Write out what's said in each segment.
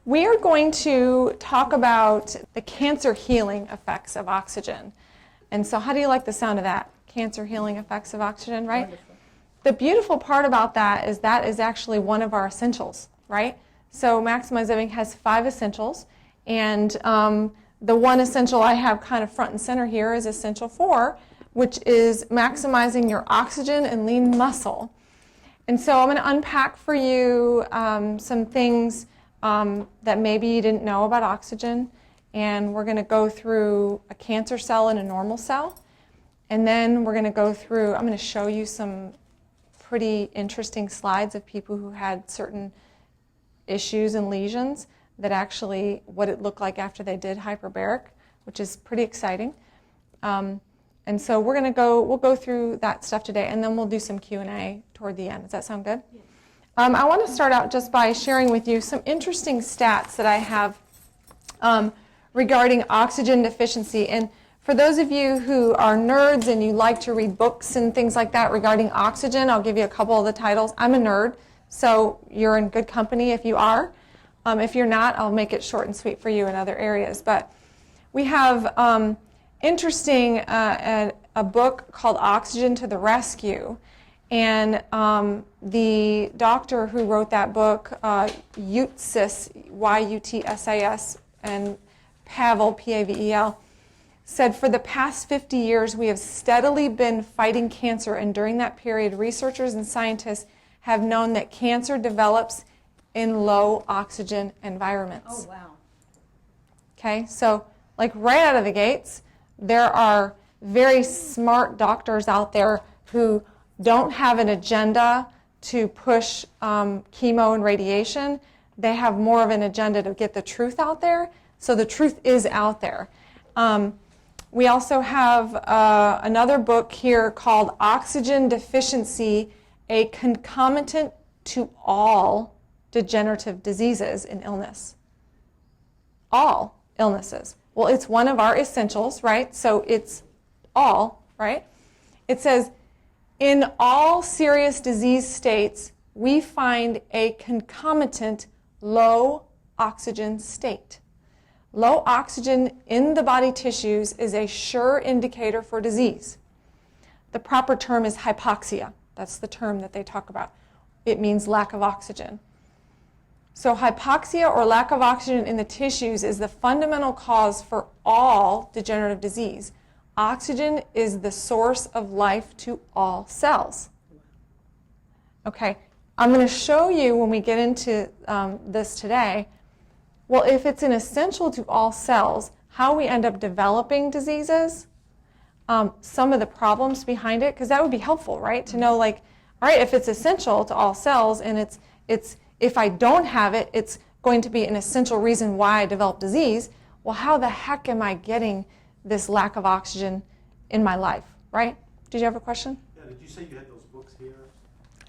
We are going to talk about the cancer healing effects of oxygen. And so how do you like the sound of that? Cancer healing effects of oxygen, right? Wonderful. The beautiful part about that is actually one of our essentials, right? So Maximize Living has 5 essentials, and the one essential I have kind of front and center here is essential 4, which is maximizing your oxygen and lean muscle. And so I'm going to unpack for you some things that maybe you didn't know about oxygen, and we're going to go through a cancer cell and a normal cell, and then we're going to go through, I'm going to show you some pretty interesting slides of people who had certain issues and lesions that actually what it looked like after they did hyperbaric, which is pretty exciting. And so we'll go through that stuff today, and then we'll do some Q&A toward the end. Does that sound good? Yeah. I want to start out just by sharing with you some interesting stats that I have regarding oxygen deficiency. And for those of you who are nerds and you like to read books and things like that regarding oxygen, I'll give you a couple of the titles. I'm a nerd, so you're in good company if you are. If you're not, I'll make it short and sweet for you in other areas. But we have interesting a book called Oxygen to the Rescue. And the doctor who wrote that book, Utsis, Y-U-T-S-I-S, and Pavel, P-A-V-E-L, said, for the past 50 years, we have steadily been fighting cancer, and during that period, researchers and scientists have known that cancer develops in low oxygen environments. Oh, wow. Okay, so like right out of the gates, there are very smart doctors out there who don't have an agenda to push chemo and radiation. They have more of an agenda to get the truth out there. So the truth is out there. We also have another book here called Oxygen Deficiency, a Concomitant to All Degenerative Diseases and Illness. All illnesses. Well, it's one of our essentials, right? So it's all, right? It says, in all serious disease states, we find a concomitant low oxygen state. Low oxygen in the body tissues is a sure indicator for disease. The proper term is hypoxia. That's the term that they talk about. It means lack of oxygen. So hypoxia, or lack of oxygen in the tissues, is the fundamental cause for all degenerative disease. Oxygen is the source of life to all cells. Okay, I'm going to show you when we get into this today, well, if it's an essential to all cells, how we end up developing diseases, some of the problems behind it, because that would be helpful, right? To know, like, all right, if it's essential to all cells and it's if I don't have it, it's going to be an essential reason why I develop disease. Well, how the heck am I getting this lack of oxygen in my life, right? Did you have a question? Yeah, did you say you had those books here?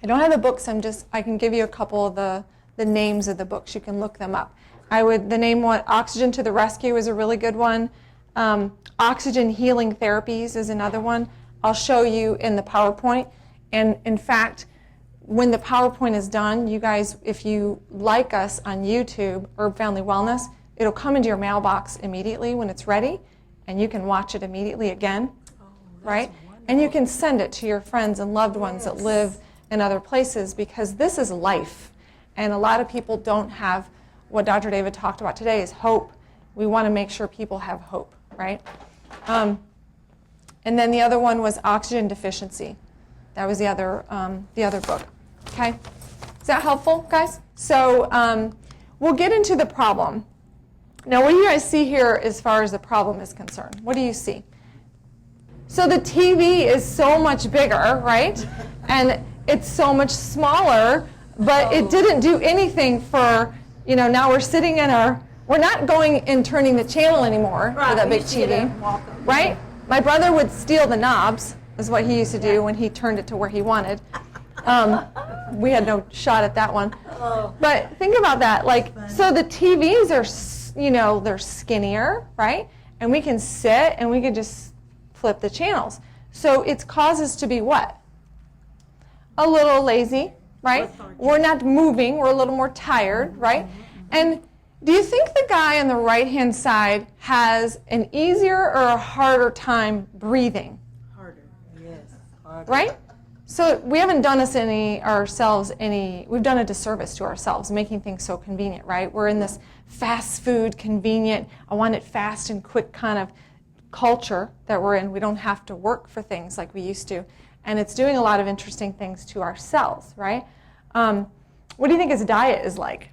I don't have the books. I can give you a couple of the names of the books. You can look them up. The name one, Oxygen to the Rescue, is a really good one. Oxygen Healing Therapies is another one. I'll show you in the PowerPoint. And in fact, when the PowerPoint is done, you guys, if you like us on YouTube, Herb Family Wellness, it'll come into your mailbox immediately when it's ready, and you can watch it immediately again, right? Wonderful. And you can send it to your friends and loved ones that live in other places, because this is life. And a lot of people don't have what Dr. David talked about today is hope. We want to make sure people have hope, right? And then the other one was Oxygen Deficiency. That was the other book. Okay, is that helpful, guys? So we'll get into the problem. Now, what do you guys see here as far as the problem is concerned? What do you see? So the TV is so much bigger, right? And it's so much smaller, but it didn't do anything for, now we're sitting we're not going and turning the channel anymore for that big TV, right? My brother would steal the knobs, is what he used to do when he turned it to where he wanted. We had no shot at that one. But think about that. So the TVs are, they're skinnier, right? And we can sit and we can just flip the channels. So it causes to be what? A little lazy, right? We're not moving. We're a little more tired, right? And Do you think the guy on the right-hand side has an easier or a harder time breathing? Harder. Yes. Harder. Right? So we haven't done we've done a disservice to ourselves, making things so convenient, right? We're in this fast food, convenient, I want it fast and quick kind of culture that we're in. We don't have to work for things like we used to. And it's doing a lot of interesting things to our cells, right? What do you think his diet is like?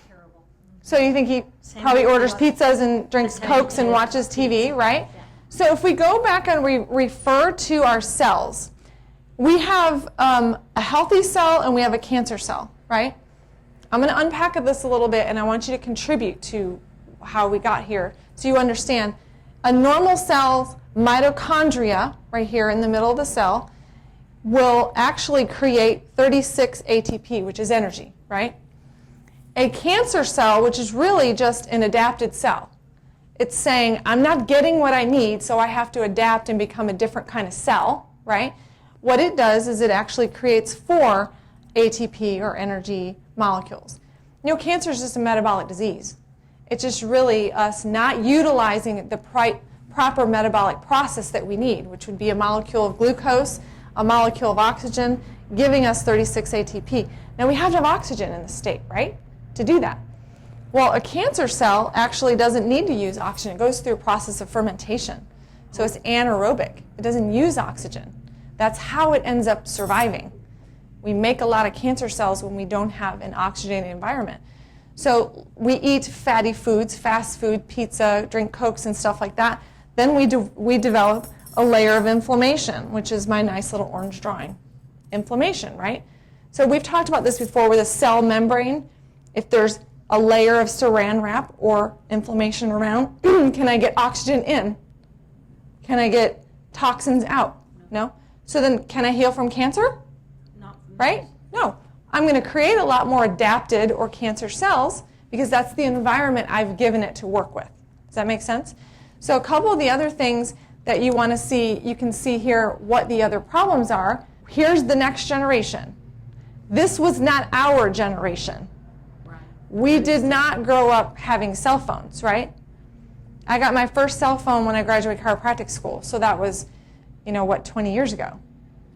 Terrible. So you think he probably orders pizzas and drinks Cokes and watches TV, right? So if we go back and we refer to our cells, we have a healthy cell and we have a cancer cell, right? I'm going to unpack this a little bit, and I want you to contribute to how we got here so you understand. A normal cell's mitochondria, right here in the middle of the cell, will actually create 36 ATP, which is energy, right? A cancer cell, which is really just an adapted cell, it's saying, I'm not getting what I need, so I have to adapt and become a different kind of cell, right? What it does is it actually creates 4 ATP or energy molecules. You know, cancer is just a metabolic disease. It's just really us not utilizing the proper metabolic process that we need, which would be a molecule of glucose, a molecule of oxygen, giving us 36 ATP. Now we have to have oxygen in the state, right, to do that. Well, a cancer cell actually doesn't need to use oxygen. It goes through a process of fermentation. So it's anaerobic. It doesn't use oxygen. That's how it ends up surviving. We make a lot of cancer cells when we don't have an oxygenated environment. So we eat fatty foods, fast food, pizza, drink Cokes and stuff like that. Then we develop a layer of inflammation, which is my nice little orange drawing. Inflammation, right? So we've talked about this before with a cell membrane. If there's a layer of saran wrap or inflammation around, can I get oxygen in? Can I get toxins out? No? So then can I heal from cancer? Not Right? No. I'm going to create a lot more adapted or cancer cells because that's the environment I've given it to work with. Does that make sense? So a couple of the other things that you want to see, you can see here what the other problems are. Here's the next generation. This was not our generation. Right. We did not grow up having cell phones, right? I got my first cell phone when I graduated chiropractic school. So that was, 20 years ago.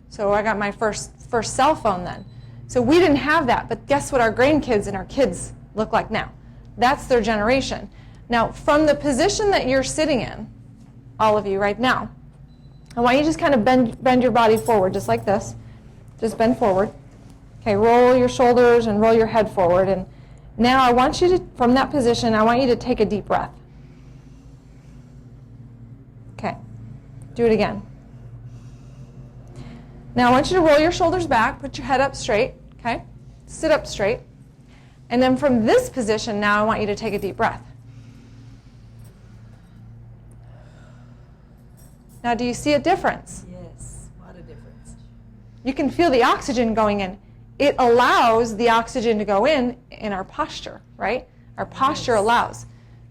So I got my first cell phone then. So we didn't have that, but guess what our grandkids and our kids look like now? That's their generation. Now, from the position that you're sitting in, all of you right now, I want you to just kind of bend your body forward, just like this. Just bend forward. Okay, roll your shoulders and roll your head forward. And now I want you to, from that position, I want you to take a deep breath. Okay, do it again. Now I want you to roll your shoulders back, put your head up straight, okay? Sit up straight. And then from this position, now I want you to take a deep breath. Now do you see a difference? Yes, what a difference. You can feel the oxygen going in. It allows the oxygen to go in our posture, right? Our posture allows.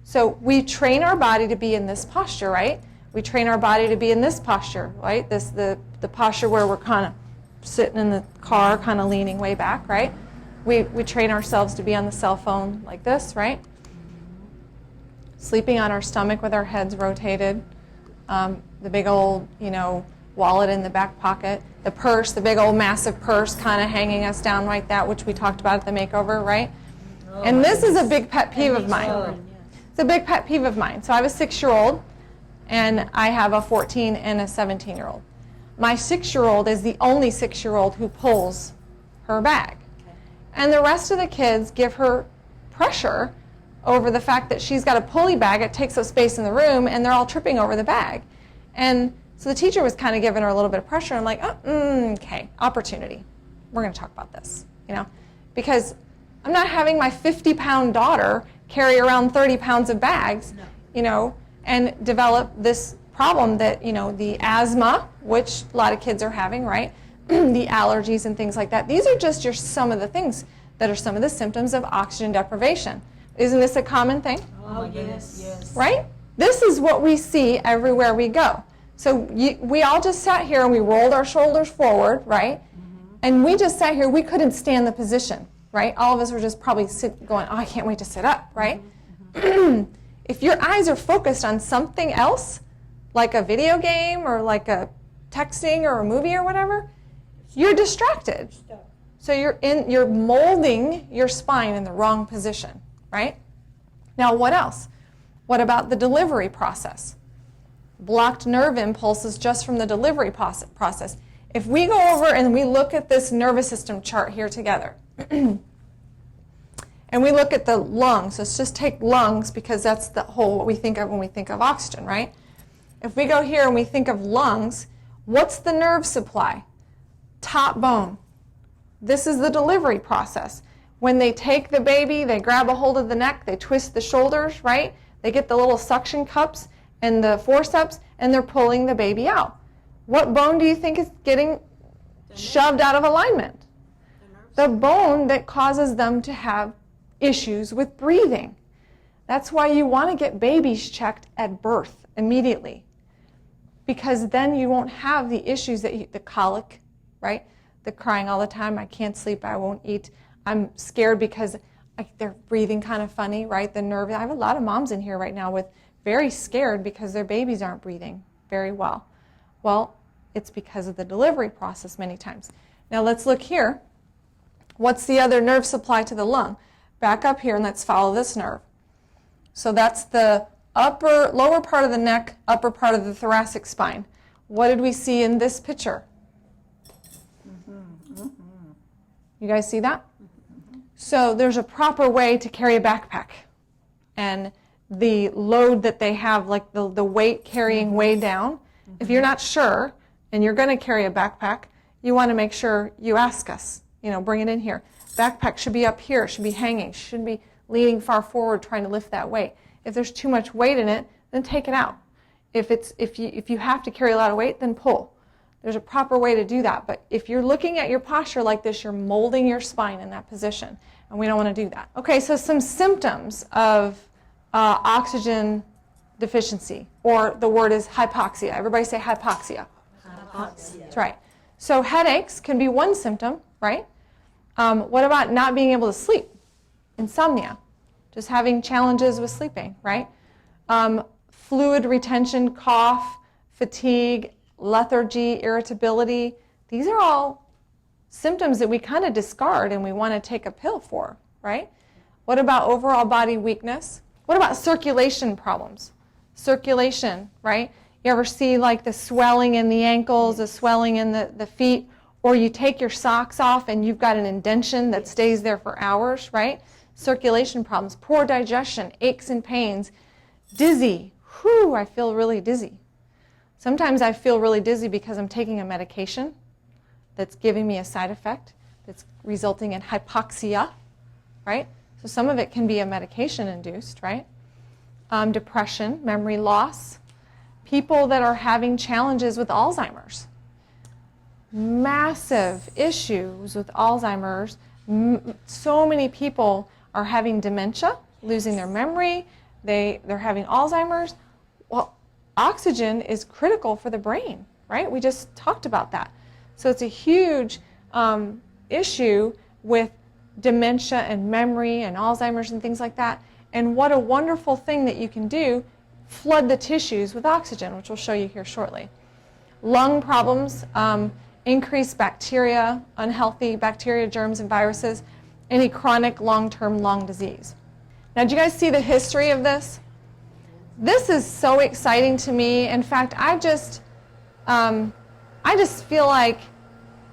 So we train our body to be in this posture, right? We train our body to be in this posture, right? The posture where we're kind of sitting in the car, kind of leaning way back, right? We train ourselves to be on the cell phone like this, right? Sleeping on our stomach with our heads rotated. The big old, wallet in the back pocket. The purse, the big old massive purse kind of hanging us down like that, which we talked about at the makeover, right? And this is a big pet peeve of mine. It's a big pet peeve of mine. So I have a 6-year-old, and I have a 14 and a 17-year-old. My 6-year-old is the only 6-year-old who pulls her bag. And the rest of the kids give her pressure over the fact that she's got a pulley bag, it takes up space in the room, and they're all tripping over the bag. And so the teacher was kind of giving her a little bit of pressure. I'm like, okay, opportunity. We're going to talk about this, because I'm not having my 50-pound daughter carry around 30 pounds of bags, and develop this problem that, the asthma, which a lot of kids are having, right? The allergies and things like that. These are just some of the things that are some of the symptoms of oxygen deprivation. Isn't this a common thing? Oh, yes. Right? This is what we see everywhere we go. So we all just sat here and we rolled our shoulders forward, right? Mm-hmm. And we just sat here. We couldn't stand the position. right? All of us were just probably going, oh, I can't wait to sit up, right? If your eyes are focused on something else, like a video game or like a texting or a movie or whatever, you're distracted. So you're molding your spine in the wrong position, right? Now, what else? What about the delivery process? Blocked nerve impulses just from the delivery process. If we go over and we look at this nervous system chart here together, and we look at the lungs, let's just take lungs because that's the whole what we think of when we think of oxygen, right? If we go here and we think of lungs, what's the nerve supply? Top bone. This is the delivery process. When they take the baby, they grab a hold of the neck, they twist the shoulders, right? They get the little suction cups and the forceps, and they're pulling the baby out. What bone do you think is getting shoved out of alignment? The bone that causes them to have issues with breathing. That's why you want to get babies checked at birth immediately, because then you won't have the issues the colic, right? The crying all the time, I can't sleep, I won't eat, I'm scared because they're breathing kind of funny, right? The nerve. I have a lot of moms in here right now with very scared because their babies aren't breathing very well. Well, it's because of the delivery process many times. Now let's look here. What's the other nerve supply to the lung? Back up here and let's follow this nerve. So that's the lower part of the neck, upper part of the thoracic spine. What did we see in this picture? You guys see that? So there's a proper way to carry a backpack. And the load that they have, like the weight carrying way down, if you're not sure and you're going to carry a backpack, you want to make sure you ask us, bring it in here. Backpack should be up here, should be hanging, shouldn't be leaning far forward trying to lift that weight. If there's too much weight in it, then take it out. If you have to carry a lot of weight, then pull. There's a proper way to do that. But if you're looking at your posture like this, you're molding your spine in that position, and we don't want to do that. Okay, so some symptoms of oxygen deficiency, or the word is hypoxia. Everybody say hypoxia. Hypoxia. That's right. So headaches can be one symptom, right? What about not being able to sleep? Insomnia, just having challenges with sleeping, right? Fluid retention, cough, fatigue, lethargy, irritability. These are all symptoms that we kind of discard and we want to take a pill for, right? What about overall body weakness? What about circulation problems? Circulation, right? You ever see like the swelling in the ankles, the swelling in the feet, or you take your socks off and you've got an indentation that stays there for hours, right? Circulation problems, poor digestion, aches and pains, dizzy. Whew, I feel really dizzy. Sometimes I feel really dizzy because I'm taking a medication that's giving me a side effect that's resulting in hypoxia, right? So some of it can be a medication-induced, right? Depression, memory loss. People that are having challenges with Alzheimer's. Massive issues with Alzheimer's. So many people are having dementia, losing their memory. They're having Alzheimer's. Well, oxygen is critical for the brain, right? We just talked about that. So it's a huge issue with dementia and memory and Alzheimer's and things like that. And what a wonderful thing that you can do, flood the tissues with oxygen, which we'll show you here shortly. Lung problems, increased bacteria, unhealthy bacteria, germs, and viruses, any chronic long-term lung disease. Now, do you guys see the history of this? This is so exciting to me. In fact, I just feel like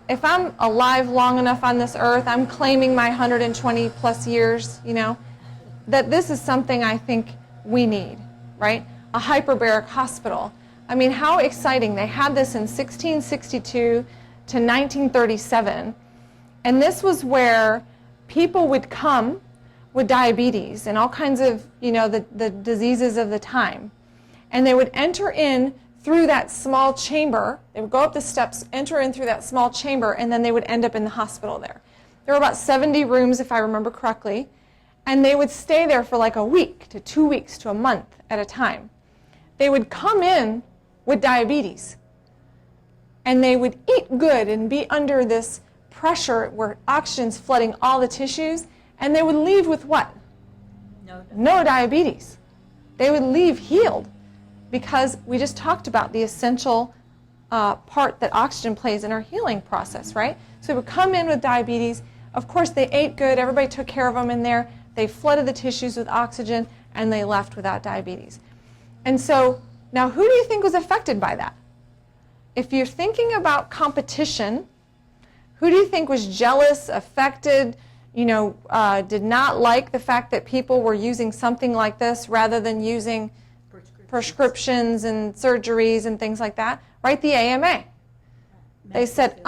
if I'm alive long enough on this earth, I'm claiming my 120 plus years, that this is something I think we need, right? A hyperbaric hospital. I mean, how exciting. They had this in 1662 to 1937, and this was where people would come with diabetes and all kinds of, the diseases of the time, and they would enter in through that small chamber. They would go up the steps, enter in through that small chamber, and then they would end up in the hospital there. There were about 70 rooms, if I remember correctly, and they would stay there for like a week to 2 weeks to a month at a time. They would come in with diabetes, and they would eat good and be under this pressure where oxygen's flooding all the tissues, and they would leave with what? No diabetes. They would leave healed because we just talked about the essential part that oxygen plays in our healing process, right? So they would come in with diabetes. Of course, they ate good. Everybody took care of them in there. They flooded the tissues with oxygen, and they left without diabetes. And so now who do you think was affected by that? If you're thinking about competition, who do you think was jealous, affected, did not like the fact that people were using something like this rather than using prescriptions and surgeries and things like that? Right, the AMA. They said,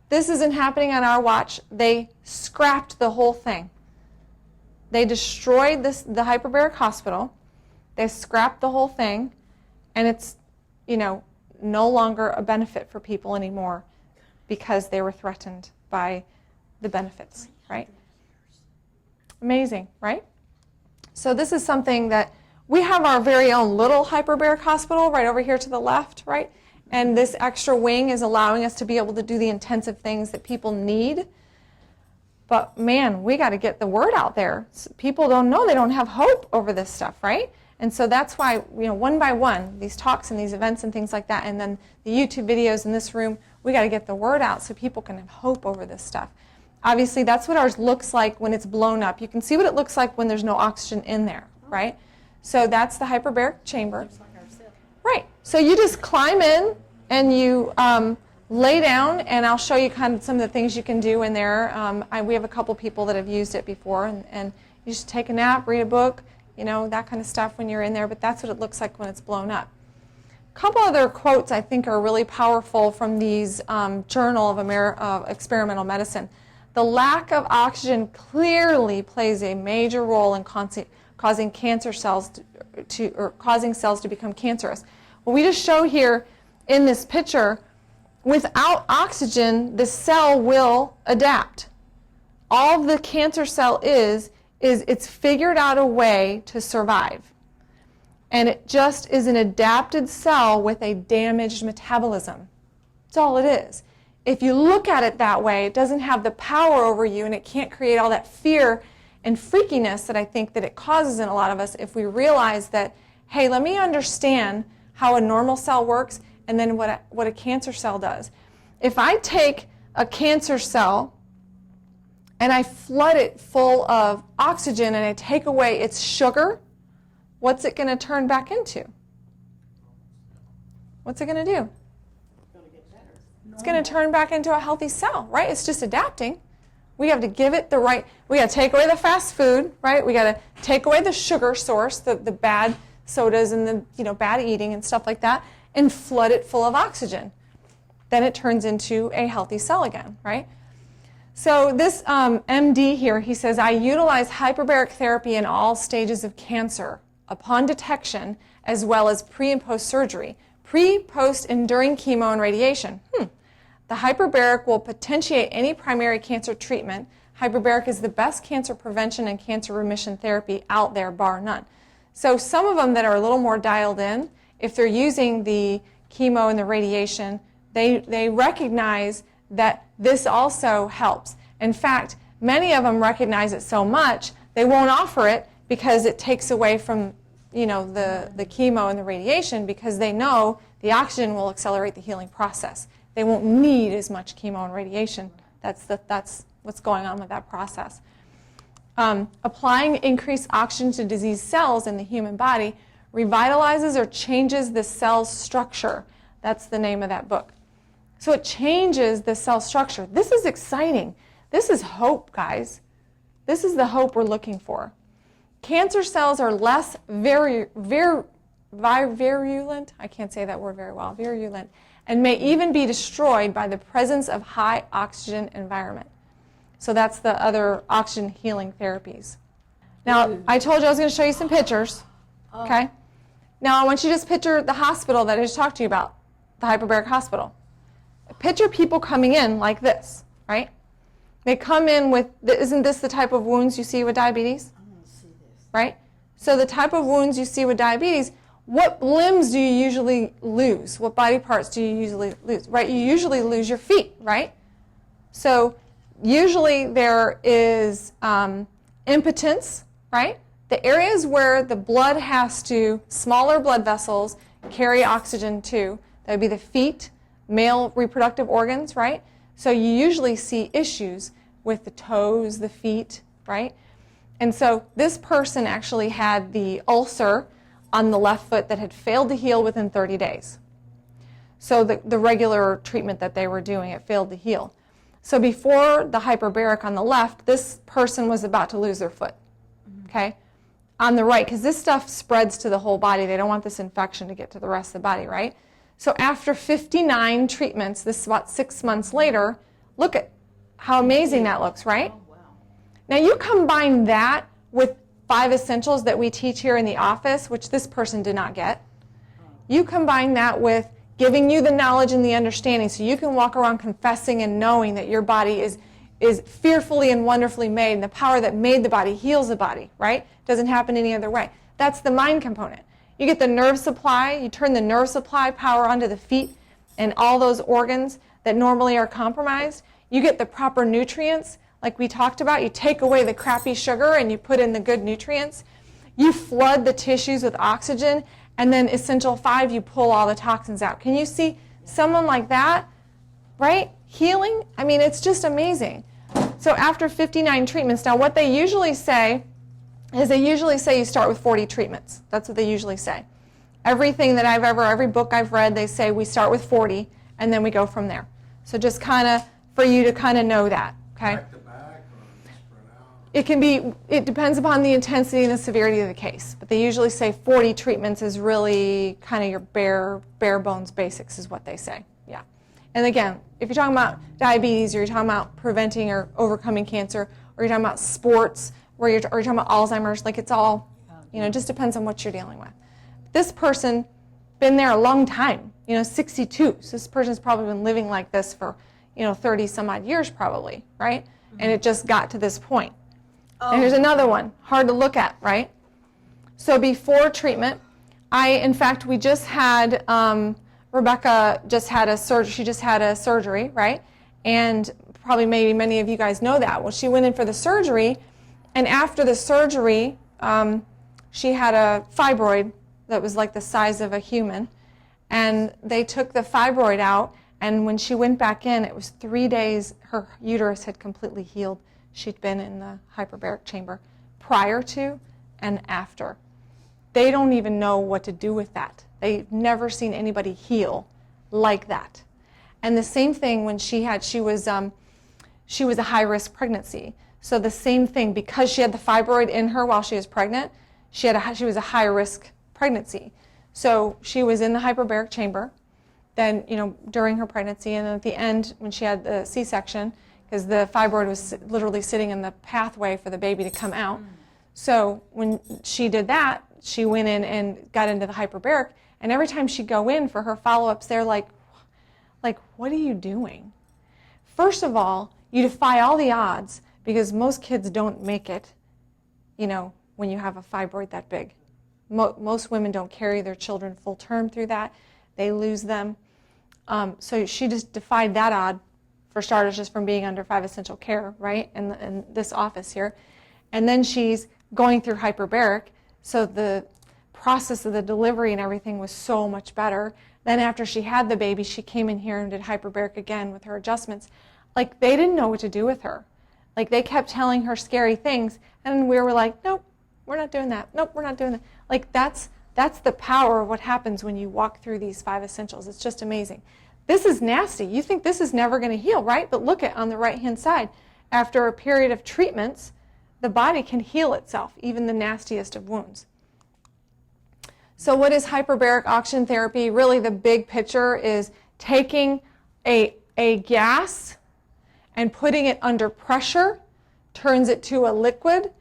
this isn't happening on our watch. They scrapped the whole thing. They destroyed the hyperbaric hospital. They scrapped the whole thing, and it's, no longer a benefit for people anymore because they were threatened by the benefits, right? Amazing, right? So this is something that we have our very own little hyperbaric hospital right over here to the left, right? And this extra wing is allowing us to be able to do the intensive things that people need. But man, we got to get the word out there. People don't know, they don't have hope over this stuff, right? And so that's why, one by one, these talks and these events and things like that, and then the YouTube videos in this room, we got to get the word out so people can have hope over this stuff. Obviously, that's what ours looks like when it's blown up. You can see what it looks like when there's no oxygen in there, right? So that's the hyperbaric chamber. Looks like our cell. Right. So you just climb in and you lay down, and I'll show you kind of some of the things you can do in there. We have a couple people that have used it before, and you just take a nap, read a book, that kind of stuff when you're in there, but that's what it looks like when it's blown up. A couple other quotes I think are really powerful from these Journal of Experimental Medicine. The lack of oxygen clearly plays a major role in causing cancer cells causing cells to become cancerous. Well, we just show here in this picture, without oxygen, the cell will adapt. All the cancer cell is it's figured out a way to survive. And it just is an adapted cell with a damaged metabolism. That's all it is. If you look at it that way, it doesn't have the power over you, and it can't create all that fear and freakiness that I think that it causes in a lot of us if we realize that, hey, let me understand how a normal cell works and then what a cancer cell does. If I take a cancer cell and I flood it full of oxygen and I take away its sugar, what's it going to turn back into? What's it going to do? It's going to turn back into a healthy cell, right? It's just adapting. We have to give it the right, we got to take away the fast food, right? We got to take away the sugar source, the bad sodas and the bad eating and stuff like that, and flood it full of oxygen. Then it turns into a healthy cell again, right? So this MD here, he says, I utilize hyperbaric therapy in all stages of cancer upon detection as well as pre and post surgery, pre, post, and during chemo and radiation. The hyperbaric will potentiate any primary cancer treatment. Hyperbaric is the best cancer prevention and cancer remission therapy out there, bar none. So some of them that are a little more dialed in, if they're using the chemo and the radiation, they recognize that this also helps. In fact, many of them recognize it so much, they won't offer it because it takes away from the chemo and the radiation, because they know the oxygen will accelerate the healing process. They won't need as much chemo and radiation. That's what's going on with that process. Applying increased oxygen to diseased cells in the human body revitalizes or changes the cell's structure. That's the name of that book. So it changes the cell structure. This is exciting. This is hope, guys. This is the hope we're looking for. Cancer cells are less virulent, I can't say that word very well, virulent, and may even be destroyed by the presence of high oxygen environment. So that's the other oxygen healing therapies. Now, I told you I was going to show you some pictures, okay? Now, I want you to just picture the hospital that I just talked to you about, the hyperbaric hospital. Picture people coming in like this, right? They come in with, isn't this the type of wounds you see with diabetes? I want to see this. Right? So the type of wounds you see with diabetes, what limbs do you usually lose? What body parts do you usually lose? Right? You usually lose your feet, right? So usually there is impotence, right? The areas where the blood has to, smaller blood vessels, carry oxygen to, that would be the feet, male reproductive organs, right? So you usually see issues with the toes, the feet, right? And so this person actually had the ulcer on the left foot that had failed to heal within 30 days. So the regular treatment that they were doing, it failed to heal. So before the hyperbaric on the left, this person was about to lose their foot, okay? On the right, because this stuff spreads to the whole body. They don't want this infection to get to the rest of the body, right? So after 59 treatments, this is about 6 months later, look at how amazing that looks, right? Oh, wow. Now you combine that with 5 essentials that we teach here in the office, which this person did not get. You combine that with giving you the knowledge and the understanding so you can walk around confessing and knowing that your body is fearfully and wonderfully made, and the power that made the body heals the body, right? Doesn't happen any other way. That's the mind component. You get the nerve supply, you turn the nerve supply power onto the feet and all those organs that normally are compromised. You get the proper nutrients, like we talked about. You take away the crappy sugar and you put in the good nutrients. You flood the tissues with oxygen, and then essential 5, you pull all the toxins out. Can you see someone like that, right? Healing? I mean, it's just amazing. So after 59 treatments, now what they usually say is you start with 40 treatments. That's what they usually say. Everything that every book I've read, they say we start with 40 and then we go from there. So just kind of for you to kind of know that, okay? Back to back or spread out? It depends upon the intensity and the severity of the case, but they usually say 40 treatments is really kind of your bare bones basics is what they say, yeah. And again, if you're talking about diabetes or you're talking about preventing or overcoming cancer or you're talking about sports or you're talking about Alzheimer's, like it's all, it just depends on what you're dealing with. This person, been there a long time, 62, so this person's probably been living like this for 30 some odd years probably, right? Mm-hmm. And it just got to this point. Oh. And here's another one, hard to look at, right? So before treatment, we just had, Rebecca just had a surgery, she just had a surgery, right? And probably maybe many of you guys know that. Well, she went in for the surgery, and after the surgery, she had a fibroid that was like the size of a human, and they took the fibroid out, and when she went back in, it was 3 days, her uterus had completely healed. She'd been in the hyperbaric chamber prior to and after. They don't even know what to do with that. They've never seen anybody heal like that. And the same thing when she was a high-risk pregnancy. So the same thing, because she had the fibroid in her while she was pregnant, she was a high-risk pregnancy. So she was in the hyperbaric chamber, then, during her pregnancy, and then at the end, when she had the C-section, because the fibroid was literally sitting in the pathway for the baby to come out. So when she did that, she went in and got into the hyperbaric, and every time she'd go in for her follow-ups, they're like, what are you doing? First of all, you defy all the odds, because most kids don't make it, when you have a fibroid that big. Most women don't carry their children full term through that. They lose them. So she just defied that odd, for starters, just from being under 5 essential care, right, in this office here. And then she's going through hyperbaric, so the process of the delivery and everything was so much better. Then after she had the baby, she came in here and did hyperbaric again with her adjustments. They didn't know what to do with her. They kept telling her scary things, and we were like, nope, we're not doing that. Nope, we're not doing that. That's the power of what happens when you walk through these 5 essentials. It's just amazing. This is nasty. You think this is never going to heal, right? But look at on the right-hand side. After a period of treatments, the body can heal itself, even the nastiest of wounds. So what is hyperbaric oxygen therapy? Really, the big picture is taking a gas and putting it under pressure, turns it to a liquid,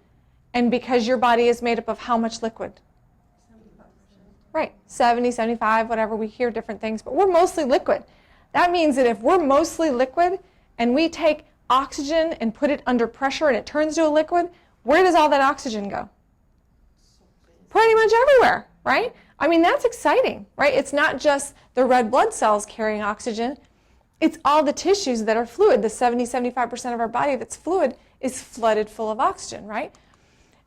and because your body is made up of how much liquid? 75%. Right, 70, 75, whatever. We hear different things, but we're mostly liquid. That means that if we're mostly liquid and we take oxygen and put it under pressure and it turns to a liquid, where does all that oxygen go? Pretty much everywhere, right? I mean, that's exciting, right? It's not just the red blood cells carrying oxygen. It's all the tissues that are fluid. The 75% of our body that's fluid is flooded full of oxygen, right?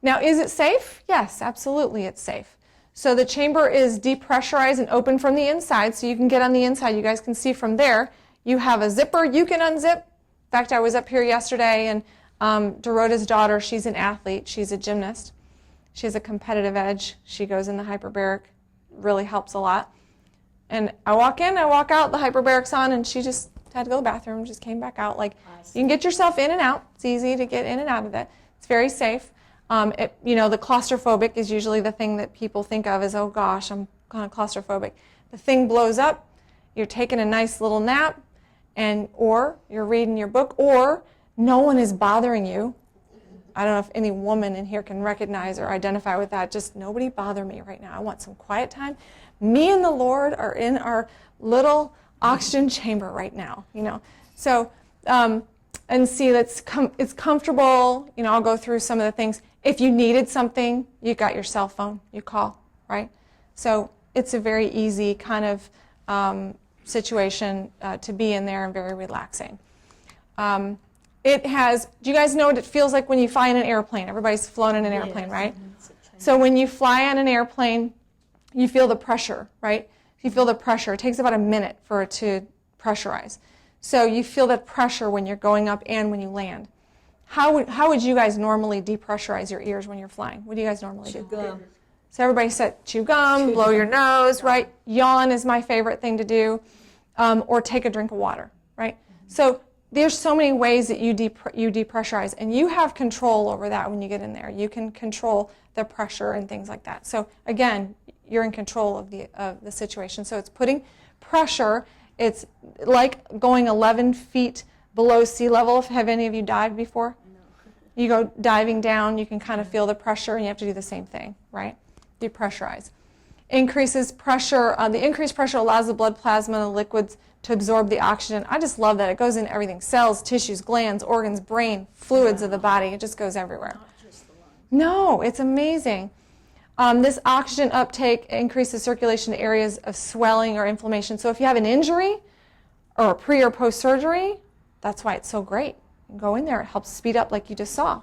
Now, is it safe? Yes, absolutely it's safe. So the chamber is depressurized and open from the inside, so you can get on the inside. You guys can see from there. You have a zipper you can unzip. In fact, I was up here yesterday, and Dorota's daughter, she's an athlete. She's a gymnast. She has a competitive edge. She goes in the hyperbaric. Really helps a lot. And I walk in, I walk out, the hyperbaric's on, and she just had to go to the bathroom, just came back out. Like, you can get yourself in and out. It's easy to get in and out of it. It's very safe. The claustrophobic is usually the thing that people think of as, oh gosh, I'm kind of claustrophobic. The thing blows up, you're taking a nice little nap, or you're reading your book, or no one is bothering you. I don't know if any woman in here can recognize or identify with that. Just nobody bother me right now. I want some quiet time. Me and the Lord are in our little oxygen chamber right now, So, and see, it's comfortable. I'll go through some of the things. If you needed something, you got your cell phone. You call, right? So it's a very easy kind of situation to be in there and very relaxing. Do you guys know what it feels like when you fly in an airplane? Everybody's flown in an airplane, right? So when you fly on an airplane, you feel the pressure, right? You feel the pressure. It takes about a minute for it to pressurize. So you feel that pressure when you're going up and when you land. How would you guys normally depressurize your ears when you're flying? What do you guys normally do? Gum. So everybody said chew gum, blow your nose, right? Yawn is my favorite thing to do, or take a drink of water, right? So there's so many ways that you depressurize, and you have control over that when you get in there. You can control the pressure and things like that. So again, you're in control of the situation. So it's putting pressure. It's like going 11 feet below sea level. Have any of you dived before? No. You go diving down, you can kind of feel the pressure, and you have to do the same thing, right? Depressurize. Increases pressure. The increased pressure allows the blood plasma and the liquids to absorb the oxygen. I just love that. It goes in everything. Cells, tissues, glands, organs, brain, fluids of the body. It just goes everywhere. Not just the lungs. No, it's amazing. This oxygen uptake increases circulation to areas of swelling or inflammation. So if you have an injury or pre or post surgery, that's why it's so great. You go in there, it helps speed up like you just saw.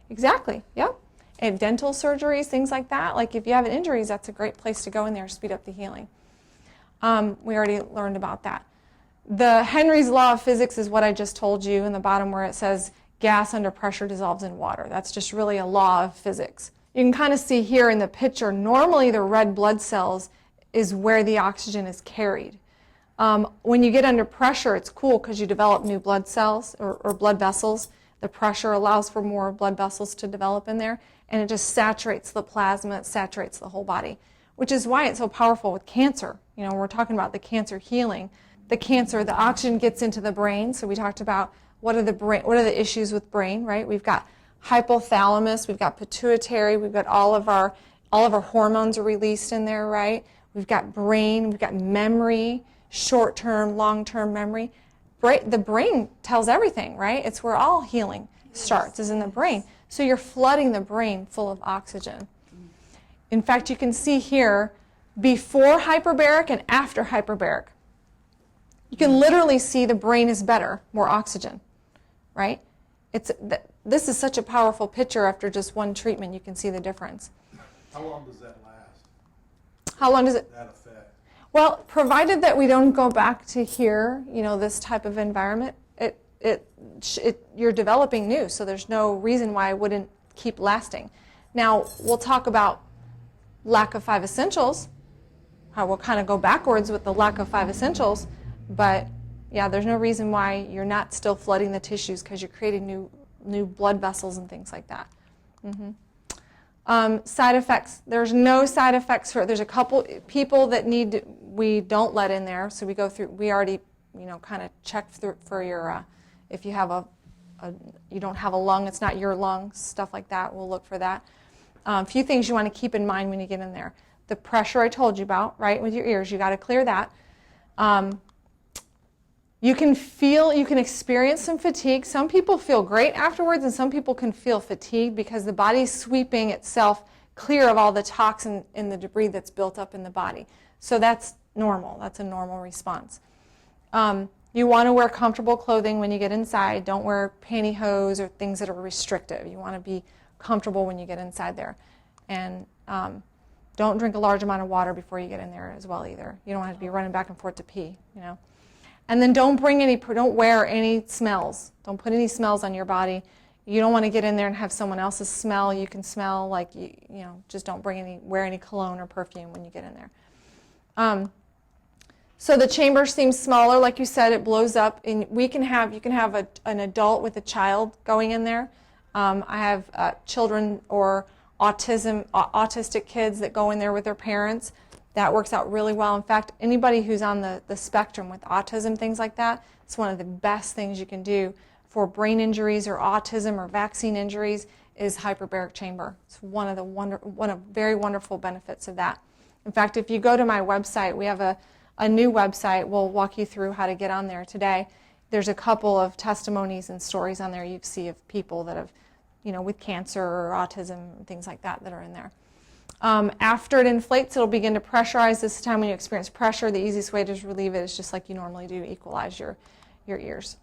Exactly, yep. And dental surgeries, things like that. Like if you have injuries, that's a great place to go in there, speed up the healing. We already learned about that. The Henry's law of physics is what I just told you in the bottom where it says gas under pressure dissolves in water. That's just really a law of physics. You can kind of see here in the picture, normally the red blood cells is where the oxygen is carried. When you get under pressure, it's cool because you develop new blood cells or blood vessels. The pressure allows for more blood vessels to develop in there, and it just saturates the plasma, it saturates the whole body, which is why it's so powerful with cancer. We're talking about the cancer healing. The oxygen gets into the brain, so we talked about what are the issues with brain, right? We've got hypothalamus, we've got pituitary, we've got all of our hormones are released in there, right? We've got brain, we've got memory, short-term, long-term memory. The brain tells everything, right? It's where all healing starts, is in the brain. So you're flooding the brain full of oxygen. In fact, you can see here, before hyperbaric and after hyperbaric. You can literally see the brain is better, more oxygen, right? This is such a powerful picture after just one treatment. You can see the difference. How long does that last? How long does it? That effect? Well, provided that we don't go back to here, this type of environment, you're developing new, so there's no reason why it wouldn't keep lasting. Now, we'll talk about lack of 5 essentials, how we'll kind of go backwards with the lack of 5 essentials, but yeah, there's no reason why you're not still flooding the tissues because you're creating new blood vessels and things like that. Side effects. There's no side effects for it. There's a couple people that we don't let in there, so we already kind of checked through for your if you have you don't have a lung, it's not your lung, stuff like that. We'll look for that. A few things you want to keep in mind when you get in there. The pressure I told you about, right, with your ears, you got to clear that. You can experience some fatigue. Some people feel great afterwards, and some people can feel fatigued because the body's sweeping itself clear of all the toxin and the debris that's built up in the body. So that's normal. That's a normal response. You want to wear comfortable clothing when you get inside. Don't wear pantyhose or things that are restrictive. You want to be comfortable when you get inside there. And don't drink a large amount of water before you get in there as well either. You don't have to be running back and forth to pee, you know. And then don't wear any smells. Don't put any smells on your body. You don't want to get in there and have someone else's smell. You can smell like, you know, just don't wear any cologne or perfume when you get in there. So the chamber seems smaller, like you said, it blows up. And you can have an adult with a child going in there. I have children or autistic kids that go in there with their parents. That works out really well. In fact, anybody who's on the spectrum with autism, things like that, it's one of the best things you can do for brain injuries or autism or vaccine injuries is hyperbaric chamber. It's one of very wonderful benefits of that. In fact, if you go to my website, we have a new website. We'll walk you through how to get on there today. There's a couple of testimonies and stories on there you see of people that have, you know, with cancer or autism, things like that are in there. After it inflates, it'll begin to pressurize. This is the time when you experience pressure. The easiest way to relieve it is just like you normally do, equalize your ears.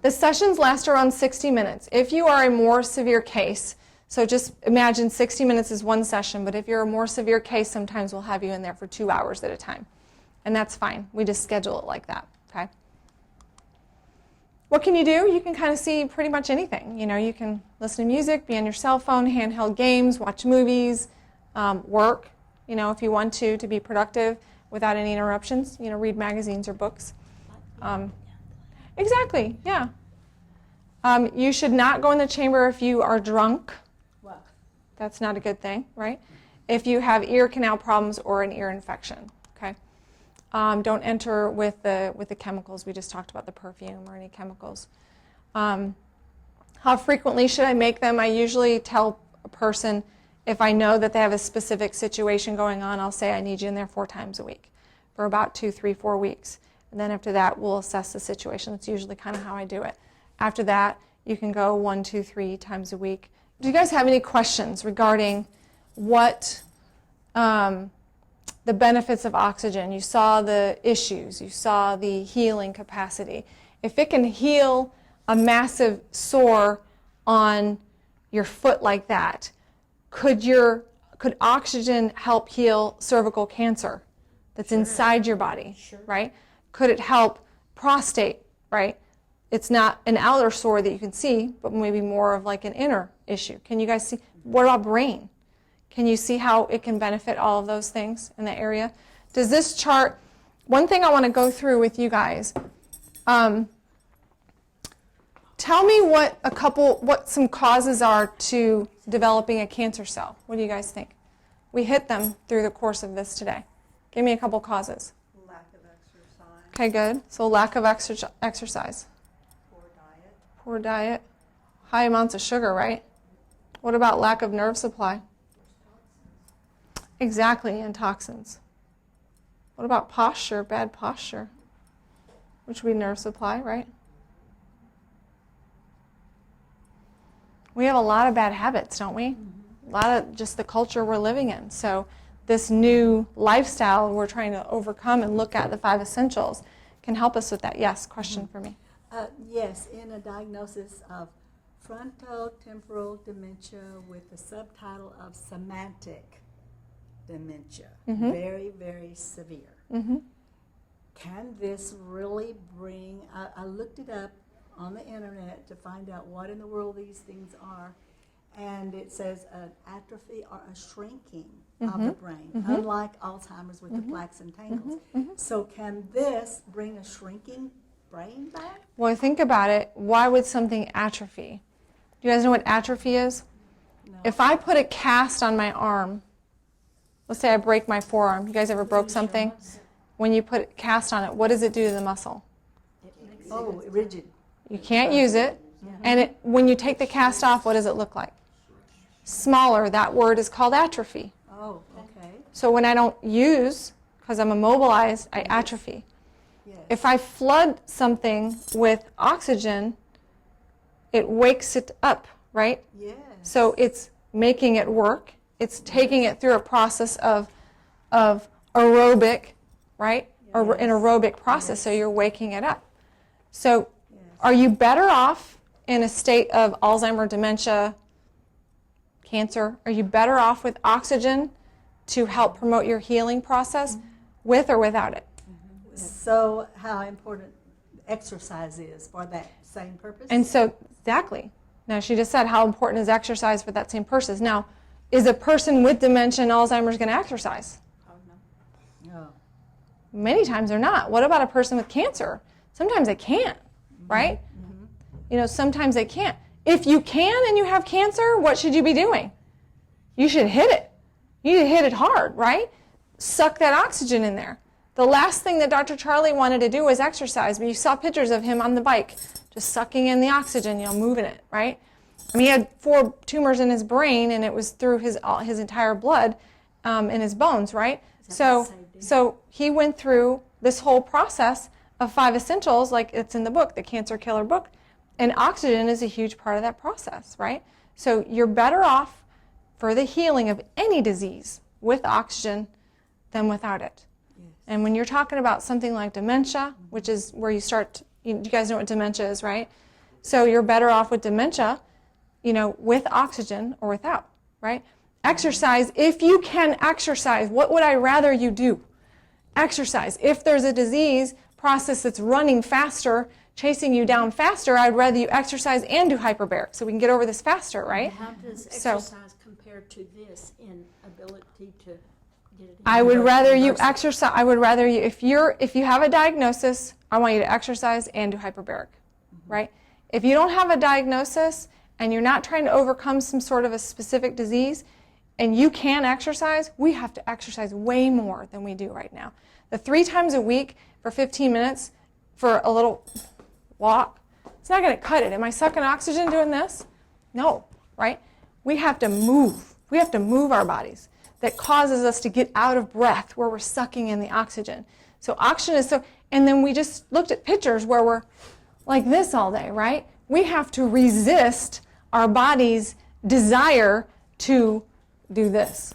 The sessions last around 60 minutes. If you are a more severe case, so just imagine 60 minutes is one session, but if you're a more severe case, sometimes we'll have you in there for 2 hours at a time. And that's fine. We just schedule it like that, okay? What can you do? You can kind of see pretty much anything. You know, you can listen to music, be on your cell phone, handheld games, watch movies, work, you know, if you want to be productive without any interruptions, you know, read magazines or books. Exactly, yeah. You should not go in the chamber if you are drunk. Well, That's not a good thing, right? If you have ear canal problems or an ear infection, okay? Don't enter with the chemicals. We just talked about the perfume or any chemicals. How frequently should I make them? I usually tell a person if I know that they have a specific situation going on, I'll say I need you in there 4 times a week for about 2, 3, 4 weeks. And then after that, we'll assess the situation. That's usually kind of how I do it. After that, you can go 1, 2, 3 times a week. Do you guys have any questions regarding what the benefits of oxygen? You saw the issues. You saw the healing capacity. If it can heal a massive sore on your foot like that, could oxygen help heal cervical cancer that's inside your body, right? Could it help prostate, right? It's not an outer sore that you can see, but maybe more of like an inner issue. Can you guys see? What about brain? Can you see how it can benefit all of those things in the area? Does this chart, one thing I want to go through with you guys, tell me what some causes are to developing a cancer cell. What do you guys think? We hit them through the course of this today. Give me a couple causes. lack of exercise, Okay, good. So lack of exercise. Poor diet. High amounts of sugar, right? What about lack of nerve supply? Exactly, and toxins. What about posture, bad posture? Which would be nerve supply, right? We have a lot of bad habits, don't we? A lot of just the culture we're living in. So this new lifestyle we're trying to overcome and look at the 5 essentials can help us with that. Yes, question for me. yes, in a diagnosis of frontotemporal dementia with the subtitle of semantic dementia, very, very severe. Can this really bring, I looked it up on the internet to find out what in the world these things are, and it says an atrophy or a shrinking of the brain, unlike Alzheimer's with the plaques and tangles. So can this bring a shrinking brain back? Well, think about it. Why would something atrophy? Do you guys know what atrophy is? No. If I put a cast on my arm, let's say I break my forearm. You guys ever broke something? When you put a cast on it, what does it do to the muscle? Oh, rigid. You can't use it. And when you take the cast off, what does it look like? Smaller. That word is called atrophy. Oh, okay. So when I don't use, because I'm immobilized, I atrophy. Yes. If I flood something with oxygen, it wakes it up, right? Yes. So it's making it work. It's taking it through a process of aerobic, right? an aerobic process, so you're waking it up. So Yes. are you better off in a state of Alzheimer's, dementia, cancer? Are you better off with oxygen to help promote your healing process with or without it? So how important exercise is for that same purpose? And so, exactly. Now, she just said, how important is exercise for that same purpose? Now, is a person with dementia and Alzheimer's going to exercise? Oh, no. Many times they're not. What about a person with cancer? Sometimes they can't, right? You know, sometimes they can't. If you can and you have cancer, what should you be doing? You should hit it. You need to hit it hard, right? Suck that oxygen in there. The last thing that Dr. Charlie wanted to do was exercise, but you saw pictures of him on the bike, just sucking in the oxygen, you know, moving it, right? I mean, he had 4 tumors in his brain, and it was through his entire blood in his bones, right? So he went through this whole process of 5 essentials, like it's in the book, the Cancer Killer book, and oxygen is a huge part of that process, right? So you're better off for the healing of any disease with oxygen than without it. Yes. And when you're talking about something like dementia, which is where you start, you guys know what dementia is, right? So you're better off with dementia, you know, with oxygen or without, right? Exercise, if you can exercise, what would I rather you do? Exercise. If there's a disease process that's running faster, chasing you down faster, I'd rather you exercise and do hyperbaric so we can get over this faster, right? How does So- exercise compare to this in ability to get it in? I would rather you Versus- exercise. I would rather you, if you have a diagnosis, I want you to exercise and do hyperbaric, right? If you don't have a diagnosis and you're not trying to overcome some sort of a specific disease and you can exercise, we have to exercise way more than we do right now. The 3 times a week for 15 minutes for a little walk, it's not going to cut it. Am I sucking oxygen doing this? No, right? We have to move. We have to move our bodies. That causes us to get out of breath where we're sucking in the oxygen. So oxygen is so, and then we just looked at pictures where we're like this all day, right? We have to resist our body's desire to do this,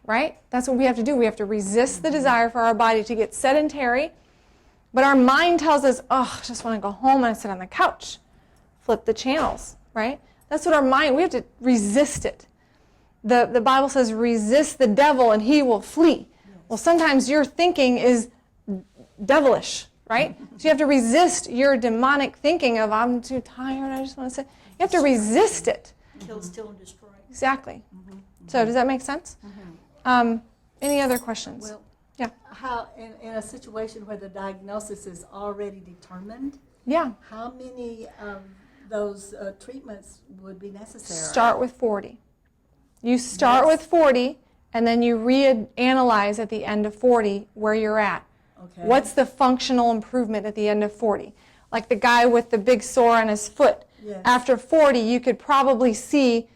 right? That's what we have to do. We have to resist the desire for our body to get sedentary. But our mind tells us, oh, I just want to go home and sit on the couch, flip the channels, right? That's what our mind, we have to resist it. The Bible says, resist the devil and he will flee. Yes. Well, sometimes your thinking is devilish, right? So you have to resist your demonic thinking of, I'm too tired, I just want to sit. You have to resist it. Kill, steal, and destroy. Exactly. So does that make sense? Any other questions? Well, yeah. how in a situation where the diagnosis is already determined, Yeah. how many of those treatments would be necessary? Start with 40. You start with 40, and then you reanalyze at the end of 40 where you're at. Okay. What's the functional improvement at the end of 40? Like the guy with the big sore on his foot. Yes. After 40, you could probably see,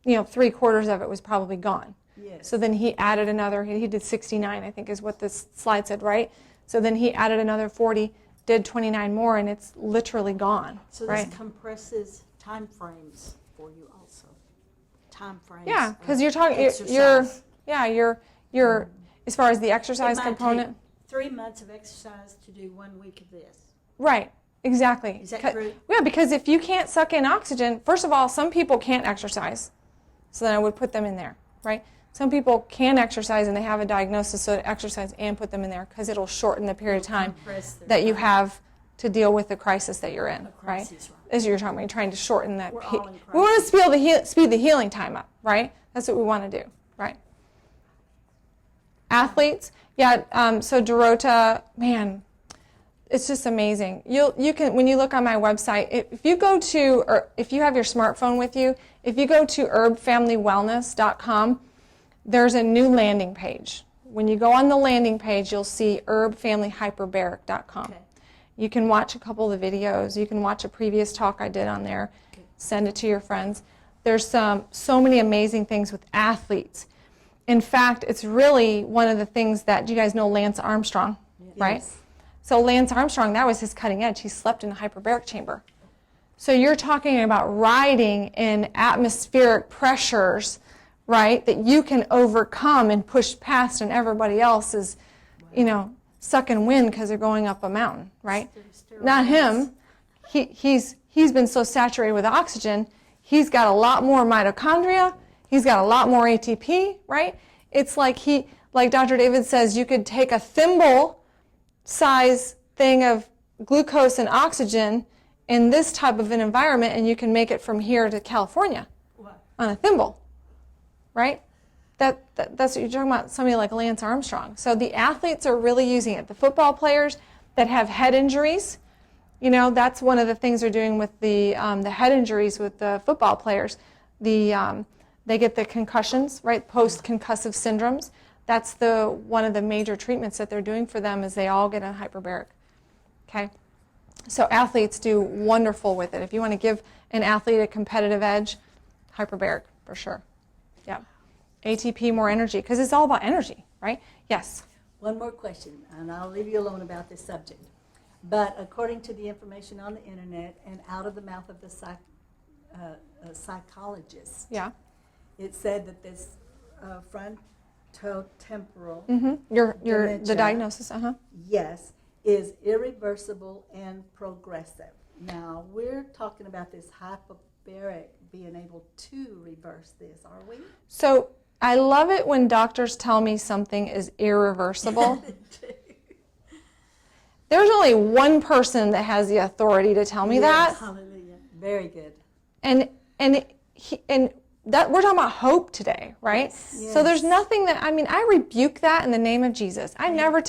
3/4 of it was probably gone. Yes. So then he added another, he did 69, I think is what this slide said, right? So then he added another 40, did 29 more, and it's literally gone, So right? this compresses time frames for you also. Time frames. Yeah, of because you're talking, exercise. you're as far as the exercise It might component. take 3 months of exercise to do 1 week of this. Right, exactly. Is that true? Yeah, because if you can't suck in oxygen, first of all, some people can't exercise. So then I would put them in there, right? Some people can exercise and they have a diagnosis, so exercise and put them in there because it'll shorten the period of time Compress their that you time. have to deal with the crisis that you're in, A right? crisis, right. As you're talking about, you're trying to shorten that. We're all in We want crisis. to speed the healing time up, right? That's what we want to do, right? Athletes, yeah. So Dorota, man, it's just amazing. You can, when you look on my website, if you go to, or if you have your smartphone with you, if you go to herbfamilywellness.com, there's a new landing page. When you go on the landing page, you'll see herbfamilyhyperbaric.com. Okay. You can watch a couple of the videos. You can watch a previous talk I did on there. Okay. Send it to your friends. There's so many amazing things with athletes. In fact, it's really one of the things that, you guys know Lance Armstrong, right? Yes. So Lance Armstrong, that was his cutting edge. He slept in a hyperbaric chamber. So you're talking about riding in atmospheric pressures, right, that you can overcome and push past, and everybody else is, sucking wind because they're going up a mountain, right? Steroids. Not him. He's been so saturated with oxygen, he's got a lot more mitochondria, he's got a lot more ATP, right? It's like like Dr. David says, you could take a thimble size thing of glucose and oxygen in this type of an environment, and you can make it from here to California What? on a thimble, right? That's what you're talking about, somebody like Lance Armstrong. So the athletes are really using it. The football players that have head injuries, that's one of the things they're doing with the head injuries with the football players. They get the concussions, right? Post-concussive syndromes. That's one of the major treatments that they're doing for them is they all get a hyperbaric. Okay? So athletes do wonderful with it. If you want to give an athlete a competitive edge, hyperbaric for sure. Yeah. ATP, more energy, because it's all about energy, right? Yes. One more question, and I'll leave you alone about this subject. But according to the information on the internet and out of the mouth of the psychologist, Yeah. it said that this frontotemporal Your dementia, the diagnosis, yes, is irreversible and progressive. Now, we're talking about this hyperbaric being able to reverse this, are we? So I love it when doctors tell me something is irreversible. There's only one person that has the authority to tell me that. Hallelujah. Very good. And that we're talking about hope today, right? Yes. So there's nothing that, I rebuke that in the name of Jesus. I never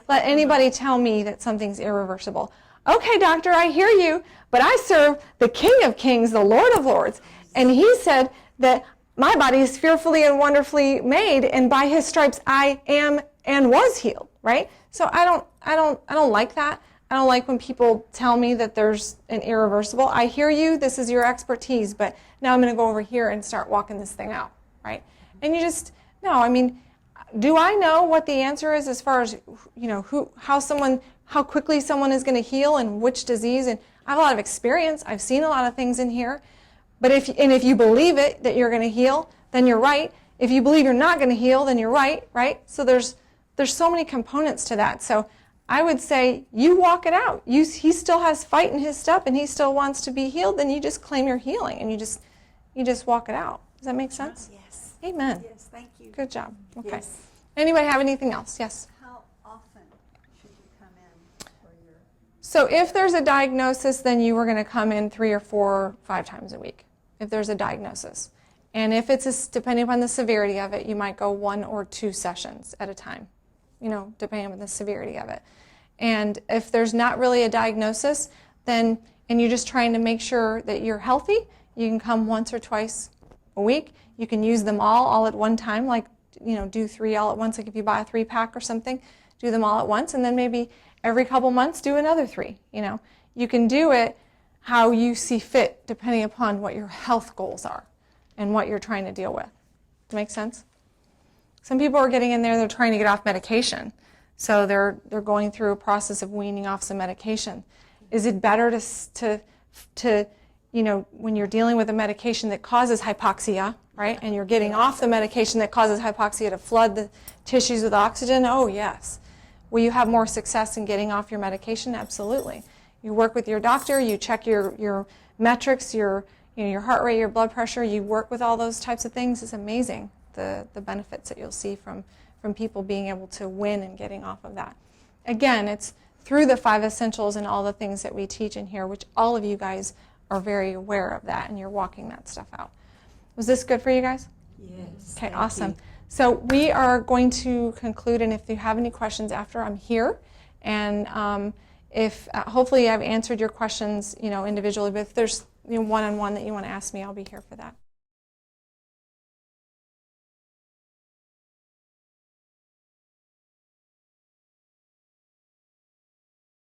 let anybody tell me that something's irreversible. Okay, doctor, I hear you, but I serve the King of Kings, the Lord of Lords. And he said that my body is fearfully and wonderfully made, and by his stripes I am and was healed, right? So I don't like that. I don't like when people tell me that there's an irreversible. I hear you, this is your expertise, but now I'm going to go over here and start walking this thing out, right? And you just, no, do I know what the answer is as far as, how quickly someone is going to heal and which disease? And I have a lot of experience. I've seen a lot of things in here. But if you believe it, that you're going to heal, then you're right. If you believe you're not going to heal, then you're right, right? So there's so many components to that. So I would say you walk it out. He still has fight in his step and he still wants to be healed, then you just claim your healing and you just walk it out. Does that make sense? Yes. Amen. Yes, thank you. Good job. Okay. Yes. Anybody have anything else? Yes. How often should you come in for your... So if there's a diagnosis, then you were going to come in 3 or 4 or 5 times a week, if there's a diagnosis. And if depending upon the severity of it, you might go 1 or 2 sessions at a time, depending on the severity of it. And if there's not really a diagnosis, and you're just trying to make sure that you're healthy, you can come once or twice a week. You can use them all at one time, like, do 3 all at once. Like if you buy a 3-pack or something, do them all at once, and then maybe every couple months do another 3. You can do it how you see fit, depending upon what your health goals are and what you're trying to deal with. Does that make sense? Some people are getting in there, they're trying to get off medication. So they're going through a process of weaning off some medication. Is it better to when you're dealing with a medication that causes hypoxia, right, and you're getting off the medication that causes hypoxia to flood the tissues with oxygen? Oh, yes. Will you have more success in getting off your medication? Absolutely. You work with your doctor, you check your metrics, your heart rate, your blood pressure, you work with all those types of things. It's amazing the benefits that you'll see from people being able to win and getting off of that. Again, it's through the 5 essentials and all the things that we teach in here, which all of you guys are very aware of that, and you're walking that stuff out. Was this good for you guys? Yes. Okay, thank awesome. you. So we are going to conclude, and if you have any questions after, I'm here. And if hopefully I've answered your questions, individually, but if there's one-on-one that you want to ask me, I'll be here for that.